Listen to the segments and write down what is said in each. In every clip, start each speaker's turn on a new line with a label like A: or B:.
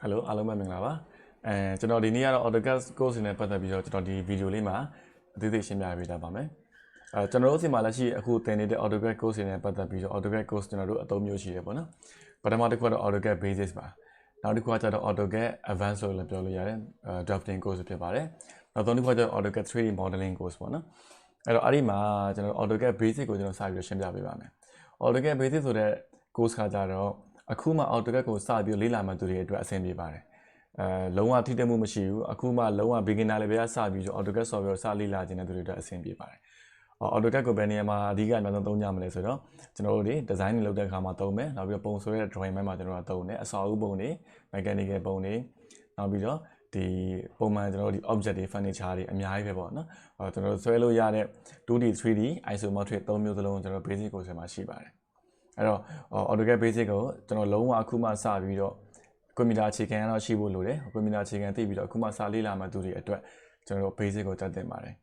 A: Hello အားလုံးပဲမင်္ဂလာပါကျွန်တော်ဒီနေ့ကတော့ AutoCAD Course နဲ့ပတ်သက်ပြီးတော့ကျွန်တော်ဒီဗီဒီယိုလေးမှာအသေးသေးရှင်းပြပေးတာပါမယ်ကျွန်တော်တို့ဒီမှာလက်ရှိအခုသင်နေတဲ့ AutoCAD Course နဲ့ပတ်သက်ပြီးတော့ AutoCAD Course ကျွန်တော်တို့အသုံးမျိုးရှိတယ်ပေါ့နော်ပထမတစ်ခုကတော့ AutoCAD Basics ပါနောက်တစ်ခုကကျတော့ AutoCAD Advanced လို့လည်းပြောလို့ရတယ်Drafting Course ဖြစ်ပါတယ်နောက်သုံးတစ်ခုကကျတော့ AutoCAD 3D Modeling Course ပေါ့နော်အဲ့တော့အဲ့ဒီမှာကျွန်တော် AutoCAD Basic ကိုကျွန်တော်စပြီးရှင်းပြပေးပါမယ် AutoCAD Basic ဆိုတဲ့ course ကကြတော့အခုမှ AutoCAD ကိုစပြီးလေ့လာမှသူတွေအတွက်အဆင်ပြေပါတယ်လုံးဝထိတက်မှုမရှိဘူးအခုမှလုံးဝ beginner level ကစပြီးတော့ AutoCAD software စလေ့လာခြင်းတဲ့သူတွေအတွက်အဆင်ပြေပါတယ်AutoCAD ကိုဘယ်နေရာမှာအဓိကအများဆုံးသုံးကြမလဲဆိုတော့ကျွန်တော်တို့ဒီ design တွေလုပ်တဲ့အခါမှာသုံးမယ်နောက်ပြီးတော့ပုံဆွဲတဲ့ drawing မှာကျွန်တော်တို့သုံးတယ်အစာအုပ်ပုံတွေ mechanical ပုံတွေနောက်ပြီးတော့ဒီပုံမှန်ကျွန်တော်တို့ဒီ object တွေ furniture တွေအများကြီးပဲပေါ့နော်ကျွန်တော်တို့ဆွဲလို့ရတဲ့ 2D 3D isometric သုံးမျိုးစလုံးကျွန်တော် basic course မှာရှိပါတယ်အဲ့တော့ AutoCAD basic ကိုကျွန်တော်လုံးဝအခုမှစပြီးတော့ကွန်ပျူတာအခြေခံကတော့ရှိဖို့လိုတယ်ကွန်ပျူတာအခြေခံသိပြီးတော့အခုမှစလေ့လာမှသူတွေအတွက်ကျွန်တော်တို့ basic ကိုတက်သင်ပါတယ်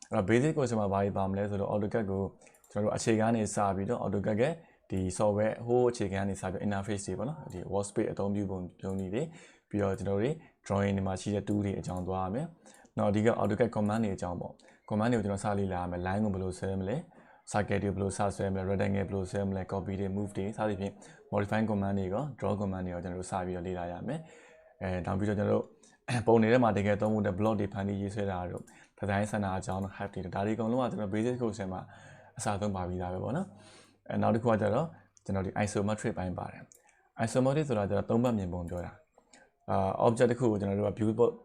A: အဲ့တော့ basic ကိုကျွန်တော်ဘာတွေပါမလဲဆိုတော့ AutoCAD ကိုကျွန်တော်တို့အခြေခံနေစပြီးတော့ AutoCAD ရဲ့ဒီ software ဟိုးအခြေခံနေစပြီး interface တွေပေါ့နော်ဒီ workspace အသုံးပြုပုံပြုံးနည်းတွေပြီးတော့ကျွန်တော်တို့ drawing တွေမှာရှိတဲ့ tool တွေအကြောင်းသွားရမယ်နောက်အဓိက AutoCAD command တွေအကြောင်းပေါ့ command တွေကိုကျွန်တော်စလေ့လာရမယ် line ကိုဘယ်လိုဆွဲမလဲ circle တွေဘယ်လိုစဆွဲမလဲ rectangle ဘယ်လိုဆွဲမလဲ copy တွေ move တွေစသဖြင့် modify command တွေရော draw command တွေရောကျွန်တော်တို့စပြီးတော့လေ့လာရမယ်နောက်ပြီးတော့ကျွန်တော်တို့ပုံတွေထဲမှာတကယ်သုံးဖို့တဲ့ block တွေဖန်တီးရေးဆွဲတာတို့ design center အကြောင်း hype တွေဒါတွေအကုန်လုံးကကျွန်တော် basic course မှာအစားသုံးပါပြီးသားပဲပေါ့နော်နောက်တစ်ခုကကျတော့ကျွန်တော်ဒီ isometric ပိုင်းပါတယ် isometric ဆိုတာကျတော့သုံးဘက်မြင်ပုံပြောတာobject တစ်ခုကိုကျွန်တော်တို့က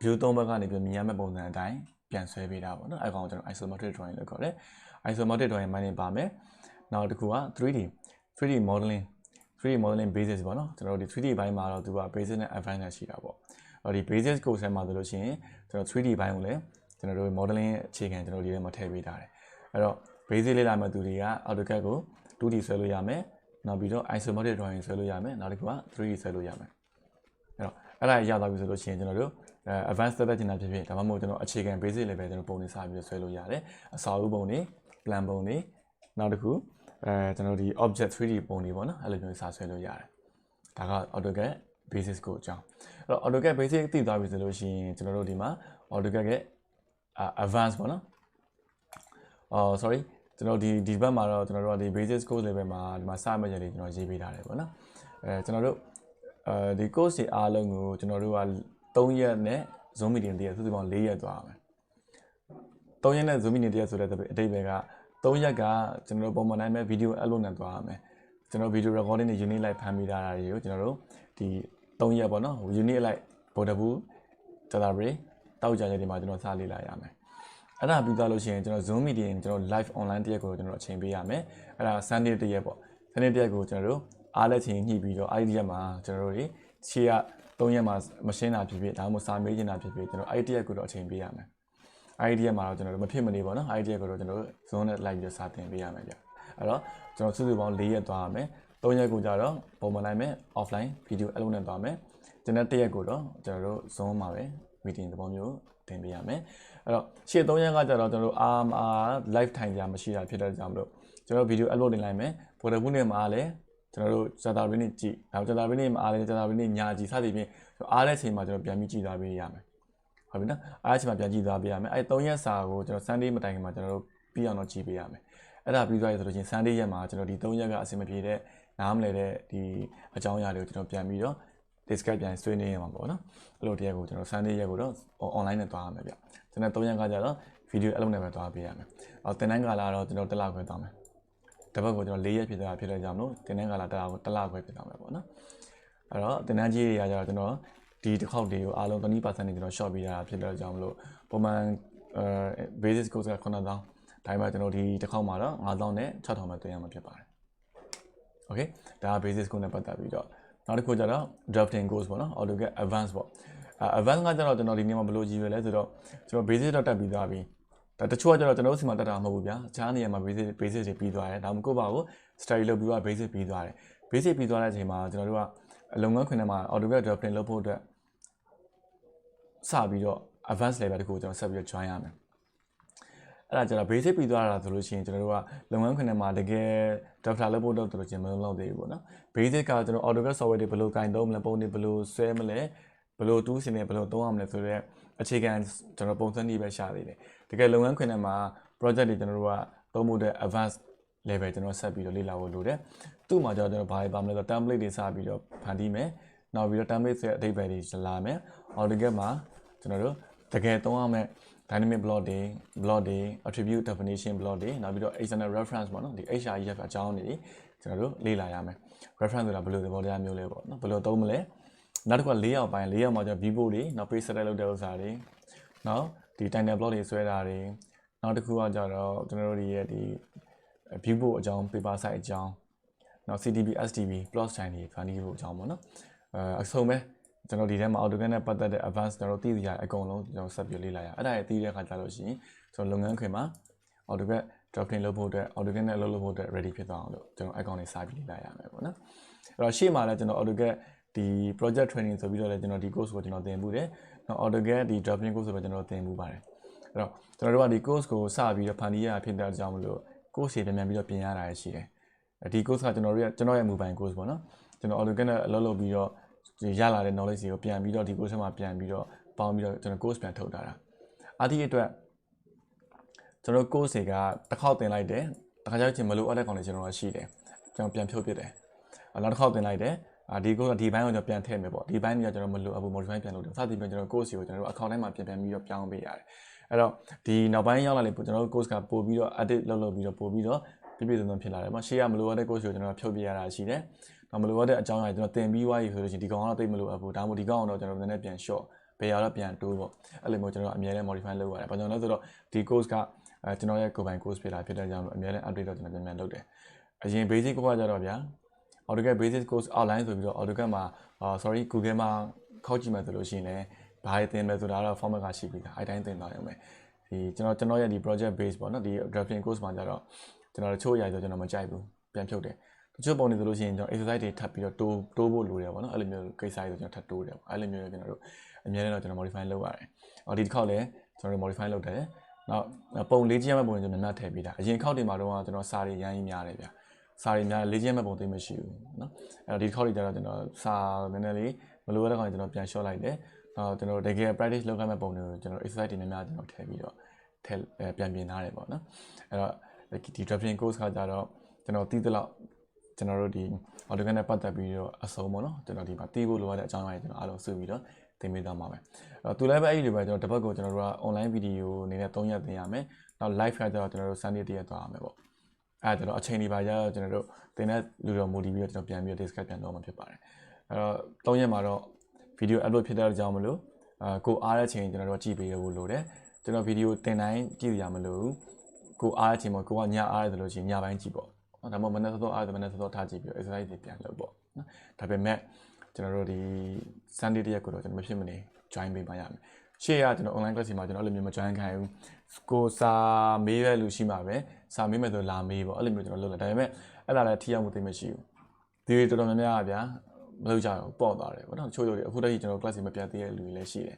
A: view သုံးဘက်ကနေပြီးမြင်ရမယ့်ပုံစံအတိုင်းပြန်ဆွဲပေးတာပေါ့နော်အဲ့ကောင်ကျွန်တော် isometric drawing လို့ခေါ်တယ် isometric drawing မိုင်းနေပါမယ်နောက်တစ်ခုက 3D modeling basis ပေါ့နော်ကျွန်တော်တို့ဒီ 3D ဘိုင်းမှာတော့သူက basic နဲ့ advanced ရှိတာပေါ့ဒီ basic course ထဲမှာဆိုလို့ရှိရင်ကျွန်တော် 3D ဘိုင်းကိုလည်းကျွန်တော်တို့ modeling အခြေခံကျွန်တော်ဒီထဲမှာထည့်ပေးထားတယ်အဲ့တော့ basic လေ့လာမဲ့သူတွေက AutoCAD ကို 2D ဆွဲလို့ရမယ်နောက်ပြီးတော့ isometric drawing ဆွဲလို့ရမယ်နောက်တစ်ခုက 3D ဆွဲလို့ရမယ်အဲ့တော့အဲ့ဒါရသွားပြီဆိုလို့ရှိရင်ကျွန်တော်တို့advanced တက်ချင်တာဖြစ်ဖြစ်ဒါမှမဟုတ်ကျွန်တော်အခြေခံ basic level ကျွန်တော်ပုံတွေစပြီးဆွဲလို့ရတယ်အစာအုပ်ပုံတွေ plan ပုံတွေနောက်တစ်ခုကျွန်တော်ဒီ object 3D ပုံတွေပေါ့နော်အဲ့လိုမျိုးစဆွဲလို့ရတယ်ဒါက AutoCAD basic ကိုအကြောင်းအဲ့တော့ AutoCAD basic သိသွားပြီဆိုလို့ရှိရင်ကျွန်တော်တို့ဒီမှာ AutoCAD ရဲ့ advanced ပေါ့နော်sorry ကျွန်တော်ဒီဘက်မှာတော့ကျွန်တော်တို့ဒီ basic course level မှာဒီမှာစမှတ်ရလေးကျွန်တော်ရေးပေးထားတယ်ပေါ့နော်ကျွန်တော်တို့ဒီ course တွေအားလုံးကိုကျွန်တော်တို့က3ရက်နဲ့ Zoom meeting တည်းစုစုပေါင်း4ရက်သွားရမယ်3ရက်နဲ့ Zoom meeting တည်းဆိုတဲ့အတိတ်ပဲက3ရက်ကကျွန်တော်တို့ပုံမှန်တိုင်းပဲ video upload နဲ့သွားရမယ်ကျွန်တော် video recording တွေ unit လိုက်ဖမ်းမိတာတွေကိုကျွန်တော်တို့ဒီ3ရက်ပေါ့နော် unit လိုက်ပေါ်တဘူးတလာပြီတောက်ကြတဲ့ဒီမှာကျွန်တော်စလေ့လာရမယ်အဲ့ဒါပြီးသွားလို့ရှိရင်ကျွန်တော် Zoom meeting ကျွန်တော် live online တရက်ကိုကျွန်တော်အချိန်ပေးရမယ်အဲ့ဒါ Sunday တရက်ပေါ့ Sunday တရက်ကိုကျွန်တော်တို့အားလက်ချင်းညှိပြီးတော့အဲ့ဒီရက်မှာကျွန်တော်တို့ဒီခြေက3ရက်မှာမရှင်းတာဖြစ်ဖြစ်ဒါမှမဟုတ်စာမေးချင်တာဖြစ်ဖြစ်ကျွန်တော်အဲ့ဒီရက်ကိုတော့အချိန်ပေးရမယ်အဲ့ဒီရက်မှာတော့ကျွန်တော်တို့မဖြစ်မနေပေါ့နော်အဲ့ဒီရက်ကိုတော့ကျွန်တော်တို့ Zoom နဲ့လိုက်ပြီးတော့စာသင်ပေးရမယ်ဗျအဲ့တော့ကျွန်တော်စုစုပေါင်း4ရက်သွားရမယ်3ရက်ကိုကြတော့ပုံမှန်တိုင်းပဲ offline video upload နဲ့သွားမယ်ကျွန်တော်1ရက်ကိုတော့ကျွန်တော်တို့ Zoom မှာပဲ meeting သဘောမျိုးသင်ပေးရမယ်အဲ့တော့ရှေ့3ရက်ကကြတော့ကျွန်တော်တို့live ထိုင်ကြမရှိတာဖြစ်တဲ့ကြောင့်မလို့ကျွန်တော် video upload တင်လိုက်မယ်ပေါ်တဲ့ခုနေ့မှာလည်းကျွန်တော်တို့ဇာတာရင်းနေကြည့်ဒါဇာတာရင်းနေမှာအားလည်းဇာတာရင်းနေညာကြည့်စသည်ဖြင့်အားတဲ့ချိန်မှာကျွန်တော်ပြန်ပြီးကြည့်သွားပေးရမယ်ဟုတ်ပြီနော်အားချိန်မှာပြန်ကြည့်သွားပေးရမယ်အဲ့3ရက်စာကိုကျွန်တော် Sunday မတိုင်ခင်မှာကျွန်တော်တို့ပြီးအောင်တော့ကြည့်ပေးရမယ်အဲ့ဒါပြီးသွားပြီဆိုလို့ချင်း Sunday ရက်မှာကျွန်တော်ဒီ3ရက်ကအဆင်မပြေတဲ့နားမလဲတဲ့ဒီအကြောင်းအရာတွေကိုကျွန်တော်ပြန်ပြီးတော့ discuss ပြန်ဆွေးနွေးရမှာပေါ့နော်အဲ့လိုတရားကိုကျွန်တော် Sunday ရက်ကိုတော့ online နဲ့သွားရမယ်ဗျကျွန်တော်3ရက်ကကြတော့ video upload နဲ့ပဲသွားပေးရမယ်သင်တန်းကာလတော့ကျွန်တော်တစ်လခွဲသွားမယ်တပတ်ကိုကျွန်တော်4ရက်ဖြစ်သွားတာဖြစ်တဲ့ကြောင့်လို့သင်တန်းကာလတစ်လခွဲဖြစ်သွားမယ်ပေါ့နော်အဲ့တော့သင်တန်းကြီးတွေကကြတော့ကျွန်တော်ဒီတစ်ခေါက်တွေကိုအားလုံး 30% နဲ့ကျွန်တော် short ပေးရတာဖြစ်တဲ့ကြောင့်လို့ပုံမှန်basic course က9000ဒါပေမဲ့ကျွန်တော်ဒီတစ်ခေါက်မှာတော့9000နဲ့6000ပဲတင်ရမှာဖြစ်ပါတယ် okay ဒါက basic course နဲ့ပတ်သက်ပြီးတော့နောက်တစ်ခုကျတော့ drafting course ပေါ့နော် AutoCAD advanced ပေါ့advanced ကကျတော့ကျွန်တော်ဒီနေ့မှာဘယ်လိုကြည့်ရလဲဆိုတော့ကျွန်တော် basic တော့တက်ပြီးသွားပြီဒါတချို့ကကျတော့ကျွန်တော်တို့စီမှာတက်တာမဟုတ်ဘူးဗျာအခြားနေရာမှာ basic တွေပြီးသွားတယ်ဒါမှမဟုတ်ပါဘူး study လုပ်ပြီးတော့ basic ပြီးသွားတယ် basic ပြီးသွားတဲ့အချိန်မှာကျွန်တော်တို့ကအလုပ်ငန်းခွင်ထဲမှာ AutoCAD drafting လုပ်ဖို့အတွက်စပြီးတော့ advanced level တခုကိုကျွန်တော်ဆက်ပြီးတော့ join ရမယ်အဲ့ဒါကျတော့ basic ပြီးသွားတာဆိုလို့ရှိရင်ကျွန်တော်တို့ကလုပ်ငန်းခွင်ထဲမှာတကယ် drafter လုပ်ဖို့တော့တော်တော်ချင်းမလုပ်သေးဘူးပေါ့နော် basic ကကျွန်တော် AutoCAD software တွေဘယ်လိုကင်သုံးမလဲပုံတွေဘယ်လိုဆွဲမလဲဘ လိုတူးစင်နေဘယ်လိုသုံးရမလဲဆိုတော့အခြေခံကျွန်တော်ပုံစံနည်းပဲရှာသေးတယ်တကယ်လုပ်ငန်းခွင်ထဲမှာ project တွေကျွန်တော်တို့ကသုံးဖို့တဲ့ advanced level ကျွန်တော်ဆက်ပြီးတော့လေ့လာဖို့လိုတယ်သူ့မှာကျွန်တော်ဘာတွေပါမလဲဆိုတော့ template တွေစပြီးတော့ဖန်တီးမယ်နောက်ပြီးတော့ template ရဲ့အဓိပ္ပာယ်တွေလာမယ် AutoCAD မှာကျွန်တော်တို့တကယ်သုံးရမယ့် dynamic block တွေ attribute definition block တွေနောက်ပြီးတော့ external reference ပေါ့နော်ဒီ HREF အကြောင်းတွေကျွန်တော်တို့လေ့လာရမယ် reference ဆိုတာဘယ်လိုသဘောတရားမျိုးလဲပေါ့နော်ဘယ်လိုသုံးမလဲနောက်တစ်ခုကlayoutပိုင်း layout မှာကျွန်တော် viewport တွေနောက် page setup လုပ်တဲ့ဥစ္စာတွေနောက်ဒီ title block တွေဆွဲတာတွေနောက်တစ်ခုကကြတော့ကျွန်တော်တို့ရဲ့ဒီ viewport အကြောင်း paper size အကြောင်းနောက် CTB STB plot style တွေဖန်တီးဖို့အကြောင်းပေါ့နော်အဆုံးပဲကျွန်တော်ဒီထဲမှာ AutoCAD နဲ့ပတ်သက်တဲ့ advanced ကျွန်တော်သိစရာအကုန်လုံးကျွန်တော်ဆက်ပြီးလေ့လာရအဲ့ဒါတွေသိတဲ့အခါကျလို့ရှိရင်ကျွန်တော်လုပ်ငန်းခွင်မှာ AutoCAD drafting လုပ်ဖို့အတွက် AutoCAD နဲ့လုပ်ဖို့အတွက် ready ဖြစ်သွားအောင်လို့ကျွန်တော်အကောင့်တွေစပြီးလေ့လာရမယ်ပေါ့နော်အဲ့တော့ရှေ့မှာလည်းကျွန်တော် AutoCAD ဒီ project training ဆိုပြီးတော့လည်းကျွန်တော်ဒီ course ကိုကျွန်တော်သင်မှုတယ်နောက် AutoCAD ဒီ drafting course ဆိုတော့ကျွန်တော်သင်မှုပါတယ်အဲ့တော့ကျွန်တော်တို့ကဒီ course ကိုစပြီးတော့ဖန်တီးရဖြစ်တဲ့အကြောင်းမလို့ course တွေပြန်ပြီးတော့ပြင်ရတာရှိတယ်ဒီ course ကကျွန်တော်ရဲ့ mobile course ပေါ့နော်ကျွန်တော် AutoCAD နဲ့အလုပ်လုပ်ပြီးတော့ရလာတဲ့ knowledge တွေကိုပြန်ပြီးတော့ဒီ course မှာပြန်ပြီးတော့ပေါင်းပြီးတော့ကျွန်တော် course ပြန်ထုတ်ထားတာအားဒီအတွက်ကျွန်တော် course တွေကတစ်ခေါက်သင်လိုက်တယ်တစ်ခါကျရင်မလိုအပ်တဲ့ကောင်တွေကျွန်တော်ရှိတယ်ကျွန်တော်ပြန်ဖြုတ်ပစ်တယ်နောက်တစ်ခေါက်သင်လိုက်တယ်ဒီ course ကဒီဘိုင်းကိုကျွန်တော်ပြန်ထည့်မယ်ပေါ့ဒီဘိုင်းကကျွန်တော်မလိုအပ်ဘူး modify ပြန်လုပ်တယ်စသဖြင့်ကျွန်တော် course ကိုကျွန်တော် account ထဲမှာပြန်ပြီးတော့ပြောင်းပေးရတယ်အဲ့တော့ဒီနောက်ပိုင်းရောက်လာလေကျွန်တော် course ကပို့ပြီးတော့ edit လုပ်ပြီးတော့ပို့ပြီးတော့ပြည့်စုံဖြစ်လာတယ်ပေါ့ရှေ့ကမလိုအပ်တဲ့ course ကိုကျွန်တော်ဖြုတ်ပြရတာရှိတယ်မလိုအပ်တဲ့အကြောင်းအရာကျွန်တော်သင်ပြီးွားပြီဆိုလို့ရှိရင်ဒီကောင်ကတော့သိမလို့အပ်ဘူးဒါမှမဟုတ်ဒီကောင်ကတော့ကျွန်တော်နည်းနည်းပြန် short ဘယ်ရတော့ပြန်တိုးပေါ့အဲ့လိုမျိုးကျွန်တော်အများနဲ့ modify လုပ်ရတယ်ဘာကြောင့်လဲဆိုတော့ဒီ course ကကျွန်တော်ရဲ့ကိုယ်ပိုင် course ဖြစ်တာဖြစ်တဲ့ကြောင့်အများနဲ့ update တော့ကျွန်တော်ပြန်လုပ်တယ်အရင် basic ကိုကကြတော့ဗျာ AutoCAD basic course outline ဆိုပြီးတော့ AutoCAD မှာsorry Google မှာခောက်ကြည့်မှဆိုလို့ရှိရင်လည်းဘာတွေသင်လဲဆိုတာတော့ format ကရှိပြီးသားအဲ့တိုင်းသင်သွားရုံပဲဒီကျွန်တော်ရဲ့ဒီ project base ပေါ့နော်ဒီ drafting course မှာကြတော့ကျွန်တော်တချို့အရာဆိုကျွန်တော်မကြိုက်ဘူးပြန်ဖြုတ်တယ်တချို့ပုံနေဆိုလို့ရှိရင်ကျွန်တော် exercise တွေထပ်ပြီးတော့တိုးဖို့လိုတယ်ပေါ့နော်အဲ့လိုမျိုးကိစ္စတွေဆိုကျွန်တော်ထပ်တိုးတယ်ပေါ့အဲ့လိုမျိုးကျွန်တော်တို့အများနဲ့တော့ကျွန်တော် modify လုပ်ရတယ်ဒီတစ်ခေါက်လည်းကျွန်တော်တို့ modify လုပ်တယ်နောက်ပုံလေးချင်းမဲ့ပုံကျွန်တော်များထည့်ပေးတာအရင်ခေါက်တွေမှာတော့ကျွန်တော်စာတွေရမ်းကြီးများတယ်ဗျစာတွေများလေးချင်းမဲ့ပုံသိမရှိဘူးနော်အဲ့တော့ဒီတစ်ခေါက်တွေကျတော့ကျွန်တော်စာနည်းနည်းလေးမလိုတဲ့ကောင်ကျွန်တော်ပြန် short လိုက်တယ်ကျွန်တော်တကယ် practice လုပ်ရမယ့်ပုံတွေကိုကျွန်တော် exercise တွေများများကျွန်တော်ထည့်ပြီးတော့ပြန်ပြင်ထားတယ်ပေါ့နော်အဲ့တော့ဒီ drafting course ကကြတော့ကျွန်တော်သိသလောက်ကျွန်တော်တို့ဒီ AutoCAD နဲ့ပတ်သက်ပြီးတော့အဆုံးပေါ့နော်ကျွန်တော်ဒီမှာသိဖို့လိုအပ်တဲ့အကြောင်းအရာတွေကျွန်တော်အားလုံးစုပြီးတော့သင်ပေးသွားမှာပဲသူလည်းပဲအဲ့ဒီလိုပဲကျွန်တော်တစ်ပတ်ကိုကျွန်တော်တို့က online video အနေနဲ့3ရက်သင်ရမယ်နောက် live ကကြတော့ကျွန်တော်တို့ Sunday တရက်သွားရမယ်ပေါ့အဲ့ဒါကျွန်တော်အချိန်ဒီပါရတော့ကျွန်တော်တို့သင်တဲ့လူတော်မူတည်ပြီးတော့ကျွန်တော်ပြန်ပြီးတော့ discuss ပြန်လုပ်မှာဖြစ်ပါတယ်အဲ့တော့3ရက်မှာတော့ video upload ဖြစ်တဲ့အကြောင်းမလို့ကိုအားတဲ့ချိန်ကျွန်တော်တို့ကြည့်ပေးရဖို့လိုတယ်ကျွန်တော် video တင်တိုင်းကြည့်ရမလို့ကိုအားတဲ့ချိန်မှာကိုကညအားရတယ်လို့ရှိရင်ညပိုင်းကြည့်ပေါ့ဒါမှမဟုတ်မနေ့စောအားတယ်မနေ့စောထားကြည့်ပြီး exercise တွေပြန်လုပ်ပေါ့နော်ဒါပေမဲ့ကျွန်တော်တို့ဒီ Sunday တရက်ကိုတော့ကျွန်တော်မဖြစ်မနေ join ပေးပါရမယ်ရှေ့ကကျွန်တော် online class မှာကျွန်တော်အဲ့လိုမျိုးမ join ခိုင်းဘူးကိုစာမေးရလူရှိမှာပဲစာမေးမယ်ဆိုလာမေးပေါ့အဲ့လိုမျိုးကျွန်တော်လုပ်လာဒါပေမဲ့အဲ့ဒါလည်းထိရောက်မှုသိမရှိဘူးဒီတော်တော်များများဗျာမလုပ်ကြတော့ပေါ့သွားတယ်ပေါ့နော်ချို့ချို့တွေအခုတည်းကျွန်တော် class မပြတ်သေးတဲ့လူတွေလည်းရှိတယ်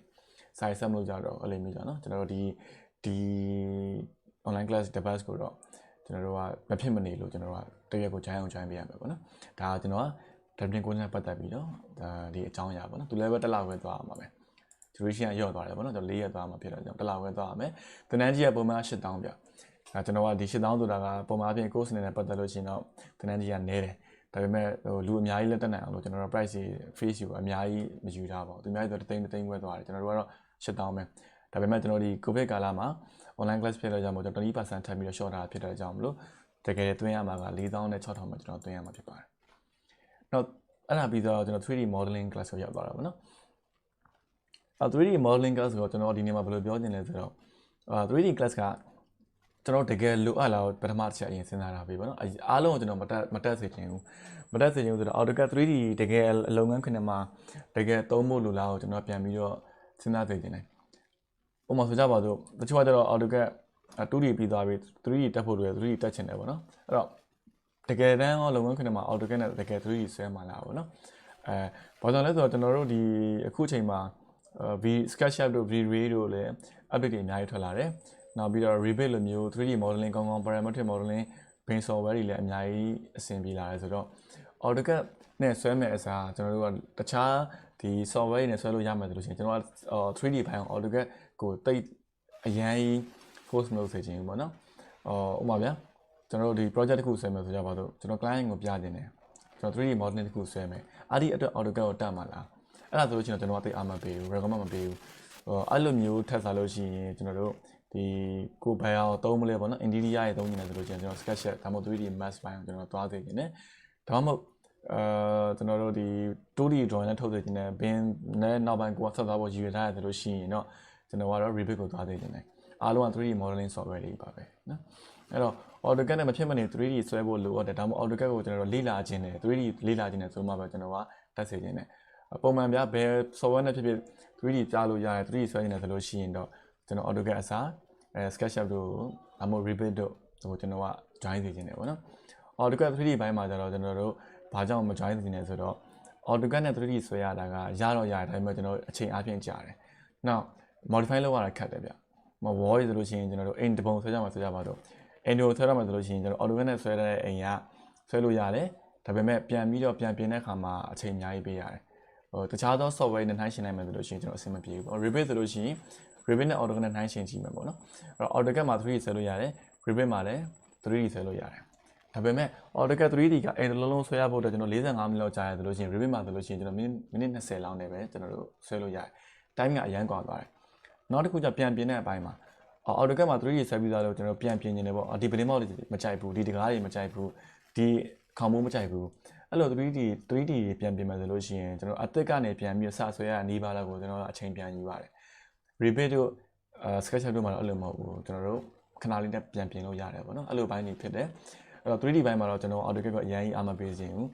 A: စာရေးဆက်မလုပ်ကြတော့အဲ့လိုမျိုးကြာနော်ကျွန်တော်တို့ဒီ online class device ကိုတော့ကျွန်တော်တို့ကမဖြစ်မနေလို့ကျွန်တော်တို့ကတရက်ကို join အောင် join ပေးရမယ်ပေါ့နော်ဒါကကျွန်တော်က drafting course နဲ့ပတ်သက်ပြီးတော့ဒါဒီအကြောင်းအရာပေါ့နော်သူလည်းပဲတစ်လပဲသွားအောင်ပါပဲ duration ရော့သွားတယ်ပေါ့နော်ကျွန်တော်4ရက်သွားမှာဖြစ်တော့ကျွန်တော်တစ်လပဲသွားရမယ်သင်တန်းကြီးကပုံမှန်8000ဗျဒါကျွန်တော်ကဒီ8000ဆိုတာကပုံမှန်အပြင် course နဲ့ပတ်သက်လို့ရှိရင်တော့သင်တန်းကြီးကနည်းတယ်ဒါပေမဲ့လူအများကြီးလက်တက်နိုင်အောင်လို့ကျွန်တော်တို့ price တွေ face ကိုအများကြီးမယူထားပါဘူးသူအများကြီးဆို3သိန်းခွဲသွားတယ်ကျွန်တော်တို့ကတော့8000ပဲဒါပေမဲ့ကျွန်တော်ဒီ covid ကာလမှာ online class ဖြစ်တဲ့ကြောင့်မို့ကျွန်တော် 20% ထပ်ပြီးတော့ short တာဖြစ်တဲ့ကြောင့်မလို့တကယ်သွင်းရမှာက4000နဲ့6000မှာကျွန်တော်သွင်းရမှာဖြစ်ပါတယ်နောက်အဲ့ဒါပြီးတော့ကျွန်တော် 3D modeling class ကိုရောက်သွားတာပေါ့နော်3D modeling class ကိုကျွန်တော်ဒီနေ့မှာဘယ်လိုပြောချင်လဲဆိုတော့3D class ကကျွန်တော်တကယ်လိုအပ်လာတော့ပထမတစ်ချက်အရင်စဉ်းစားတာပဲပေါ့နော်အားလုံးကိုကျွန်တော်မတက်စေချင်ဘူးဆိုတော့ AutoCAD 3D တကယ်အလုပ်ငန်းခွင်ထဲမှာတကယ်သုံးဖို့လိုလားကိုကျွန်တော်ပြန်ပြီးတော့စဉ်းစားစေချင်တယ်ဥပမာဆိုကြပါစို့တချို့ကတော့ AutoCAD 2D ပြီးသွားပြီ 3D တက်ဖို့လိုတယ် 3D တက်ချင်တယ်ပေါ့နော်အဲ့တော့တကယ်တမ်းလုပ်ငန်းခွင်ထဲမှာ AutoCAD နဲ့တကယ် 3D ဆွဲမှလာပေါ့နော်ဘာကြောင့်လဲဆိုတော့ကျွန်တော်တို့ဒီအခုချိန်မှာSketchUp တို့ V-Ray တို့လည်း update တွေအများကြီးထွက်လာတယ်နောက်ပြီးတော့ Revit လိုမျိုး 3D modeling ကောင်းကောင်း parametric modeling paint software တွေလည်းအများကြီးအဆင်ပြေလာတယ်ဆိုတော့ AutoCAD နဲ့ဆွဲမဲ့အစားကျွန်တော်တို့ကတခြား ဒီ software နဲ့ဆွဲလို့ရမယ်ဆိုလို့ရှိရင်ကျွန်တော်က3D ဘိုင်းအောင် AutoCAD ကိုတိတ်အရန် force မလုပ်စေချင်ဘူးပေါ့နော်ဥပမာဗျာကျွန်တော်တို့ဒီ project တစ်ခုဆွဲမယ်ဆိုကြပါတော့ကျွန်တော် client ကိုပြတင်တယ်ကျွန်တော် 3D modeling တစ်ခုဆွဲမယ်အဲ့ဒီအတွက် AutoCAD ကိုတတ်မှာလားအဲ့ဒါဆိုလို့ရှိရင်ကျွန်တော်ကတိတ်အားမပေးဘူး recommend မပေးဘူးအဲ့လိုမျိုးထပ်စားလို့ရှိရင်ကျွန်တော်တို့ဒီကိုဘယ်အောင်သုံးမလဲပေါ့နော် interior ရေသုံးနေတယ်ဆိုလို့ရှိရင်ကျွန်တော် sketch ဒါမှမဟုတ် 3D mask ဘိုင်းကိုကျွန်တော်သွားစေချင်တယ်ဒါမှမဟုတ်ကျွန်တော်တို့ဒီ 2D drawing နဲ့ထုတ်စေချင်တယ်ဘင်းနဲ့နောက်ပိုင်းကိုဆက်သွားဖို့ရည်ရွယ်ထားရတယ်ဆိုလို့ရှိရင်တော့ကျွန်တော်ကတော့ Revit ကိုသွားစေချင်တယ်အားလုံးက 3D modeling software တွေပါပဲနော်အဲ့တော့ AutoCAD နဲ့မဖြစ်မနေ 3D ဆွဲဖို့လိုအပ်တယ်ဒါမှမဟုတ် AutoCAD ကိုကျွန်တော်တို့လေ့လာခြင်းတယ် 3D လေ့လာခြင်းတယ်ဆိုမှပဲကျွန်တော်ကတက်စေခြင်းတယ်ပုံမှန်ပြဘယ် software နဲ့ဖြစ်ဖြစ် 3D ကြားလို့ရတယ် 3D ဆွဲခြင်းတယ်ဆိုလို့ရှိရင်တော့ကျွန်တော် AutoCAD အစားSketchUp တို့ဒါမှမဟုတ် Revit တို့ဟိုကျွန်တော်က join စေခြင်းတယ်ပေါ့နော် AutoCAD 3D ဘိုင်းမှာကျတော့ကျွန်တော်တို့ဘာကြောင့်မ join စေခြင်းလဲဆိုတော့ AutoCAD နဲ့ 3D ဆွဲရတာကရတော့ရတယ်ဒါပေမဲ့ကျွန်တော်အချိန်အားဖြင့်ကြာတယ်နောက် modify လုပ်ရတာခက်တယ်ဗျwall ဆိုလို့ရှိရင်ကျွန်တော်တို့အိမ်တပုံဆွဲကြမှာဆိုကြပါတော့အိမ်ကိုဆွဲရမှာဆိုလို့ရှိရင်ကျွန်တော် AutoCAD နဲ့ဆွဲတဲ့အိမ်ကဆွဲလို့ရတယ်ဒါပေမဲ့ပြန်ပြီးတော့ပြန်ပြင်တဲ့အခါမှာအချိန်အများကြီးပေးရတယ်တခြားသော software နဲ့နှိုင်းယှဉ်နိုင်မယ်ဆိုလို့ရှိရင်ကျွန်တော်အဆင်မပြေဘူး Revit ဆိုလို့ရှိရင် Revit နဲ့ AutoCAD နဲ့နှိုင်းယှဉ်ကြည့်မယ်ပေါ့နော်အဲ့တော့ AutoCAD မှာ 3D ဆွဲလို့ရတယ် Revit မှာလည်း 3D ဆွဲလို့ရတယ်ဒါပေမဲ့ AutoCAD 3D ကအိမ်တစ်လုံးဆွဲရဖို့အတွက်ကျွန်တော်45မိနစ်လောက်ကြာရတယ်ဆိုလို့ရှိရင် Revit မှာဆိုလို့ရှိရင်ကျွန်တော်မိနစ်20လောက်နဲ့ပဲကျွန်တော်တို့ဆွဲလို့ရတယ် time ကအရန်ကွာသွားတယ်နောက်တစ်ခုကျပြန်ပြင်တဲ့အပိုင်းမှာ AutoCAD မှာ 3D ဆွဲပြီးသားလို့ကျွန်တော်ပြန်ပြင်နေတယ်ပေါ့ဒီ blade mode တွေမကြိုက်ဘူးဒီတကားတွေမကြိုက်ဘူးဒီခေါင်းမိုးမကြိုက်ဘူးအဲ့လို 3D ပြန်ပြင်မယ်ဆိုလို့ရှိရင်ကျွန်တော်အသစ်ကနေပြန်ပြီးစဆွဲရနေပါလားကိုကျွန်တော်အချိန်ပြန်ယူရတယ် Revit တို့SketchUp တို့မှာတော့အဲ့လိုမဟုတ်ဘူးကျွန်တော်တို့ခဏလေးနဲ့ပြန်ပြင်လို့ရတယ်ပေါ့နော်အဲ့လိုဘိုင်းတွေဖြစ်တယ်အဲ့တော့ 3D ဘိုင်းမှာတော့ကျွန်တော် AutoCAD ကိုအရင်အားမပေးခြင်းဘူး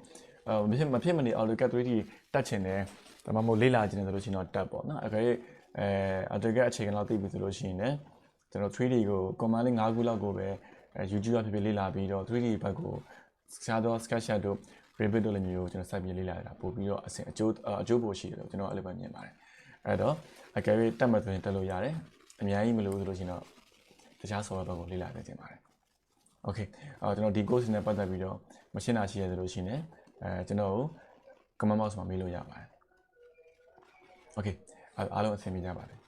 A: မဖြစ်မနေ AutoCAD 3D တက်ချင်တယ်ဒါမှမဟုတ်လေ့လာခြင်းတယ်ဆိုလို့ရှိရင်တော့တက်ပေါ့နော်အဲ့AutoCAD အခြေခံလောက်သိပြီဆိုလို့ရှိရင်လည်းကျွန်တော် 3D ကို command လေး5ခုလောက်ကိုပဲ YouTube အဖြစ်လေ့လာပြီးတော့ 3D ဘက်ကိုရှားတော့ SketchUp တို့ Revit တို့လည်းမျိုးကျွန်တော်စိုက်ပြီးလေ့လာရတာပို့ပြီးတော့အကျိုးပိုရှိတယ်လို့ကျွန်တော်အဲ့လိုပဲမြင်ပါတယ်အဲ့တော့အကယ်၍တက်မှဆိုရင်တက်လို့ရတယ်အများကြီးမလို့ဆိုလို့ရှိရင်တော့တခြား software ဘက်ကိုလေ့လာနေကြပါတယ် Okay ကျွန်တော်ဒီ course နဲ့ပတ်သက်ပြီးတော့မရှင်းတာရှိရဆိုလို့ရှိရင်ကျွန်တော်ကို comment box မှာမေးလို့ရပါတယ် Okay အားလုံးအဆင်ပြေကြပါစေ